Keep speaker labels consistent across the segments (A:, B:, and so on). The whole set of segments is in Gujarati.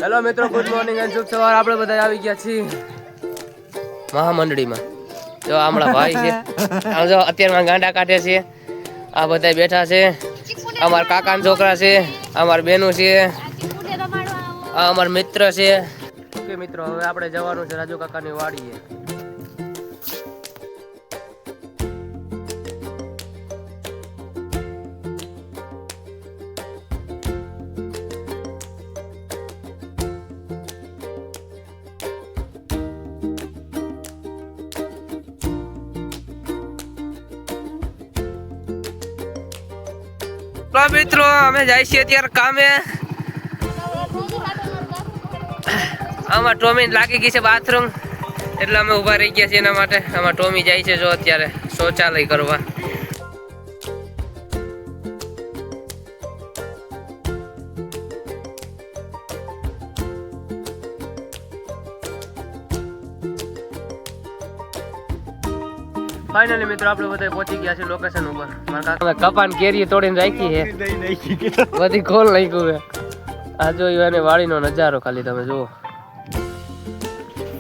A: હેલો મિત્રો, ગુડ મોર્નિંગ એન્ડ શુભ સવાર. આપણે બધા આવી ગયા છીએ મહામંડળીમાં. જો હમણાં ભાઈ છે, આમ જો અત્યારમાં ગાંડા કાઢે છે. આ બધા બેઠા છે. અમારા કાકાના છોકરા છે, અમારા બેનું છે, આ અમારા મિત્ર છે. ઓકે મિત્રો, હવે આપણે જવાનું છે રાજુ કાકાની વાડીએ. મિત્રો અમે જાય છીએ અત્યારે કામે. આમાં ટોમી લાગી ગઈ છે બાથરૂમ, એટલે અમે ઉભા રહી ગયા છીએ એના માટે. આમાં ટોમી જાય છે જો અત્યારે શૌચાલય કરવા. ફાઇનલી મિત્રો આપણે બધા પહોંચી ગયા છે લોકેશન ઉપર. મારા કાકા કપાન કેરી તોડીને રાખી છે, બધી ખોલ નાખ્યું છે. આ જોયું એને વાડીનો નજારો ખાલી તમે જુઓ.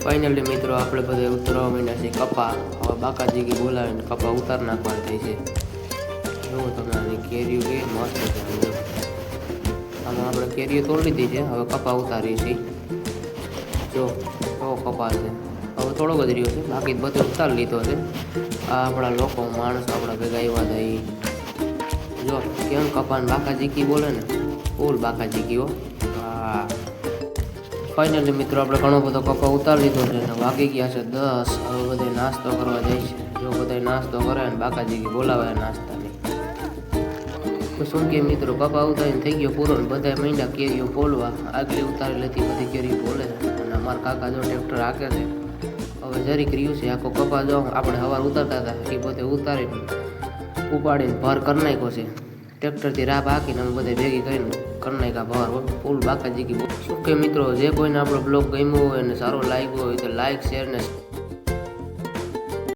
A: ફાઇનલી મિત્રો આપણે બધા ઉતરવા માંડ્યા છે કપા. હવે બાકાજી બોલાવીને કપા ઉતાર નાખવાનું થાય છે. જુઓ તમે આની કેરીઓ કે મસ્ત છે. આમાં આપણે કેરીઓ તોડી લીધી છે, હવે કપા ઉતારી છે. જો કપા છે, હવે થોડો જ રહ્યો છે, બાકી બધો ઉતારી લીધો છે. આ આપણા લોકો માણસો આપણા ભેગા આવ્યા હતા. જો કેમ કપાન બાકાજી બોલે ને, ફૂલ બાકાજી હો. હા ફાઇનલી મિત્રો આપણે ઘણો બધો કપા ઉતારી લીધો છે ને વાગી ગયા છે 10. હવે બધા નાસ્તો કરવા જાય છે. જો બધા નાસ્તો કરે ને બાકાજી બોલાવે નાસ્તાની. તો શું કે મિત્રો, કપા ઉતારીને થઈ ગયો પૂરો ને બધા માંડ્યા કેરીઓ ફોલવા. આગલી ઉતારી લેતી બધી કેરીઓ ફોલે અને અમારા કાકા જો ટ્રેક્ટર હાકે છે. હવે જરીક રહ્યું છે આખો કપા જો આપણે સવાર ઉતારતા હતા એ બધે ઉતારીને ઉપાડીને ભાર કરી નાખ્યો છે. ટ્રેક્ટરથી રાબ હાકીને અમે બધે ભેગી કરીને કરી નાખ્યા ભાર. ફૂલ બાકાજી શું કે મિત્રો, જે કોઈને આપણો બ્લોગ ગમ્યો હોય અને સારો લાગ્યો હોય તો લાઈક, શેર ને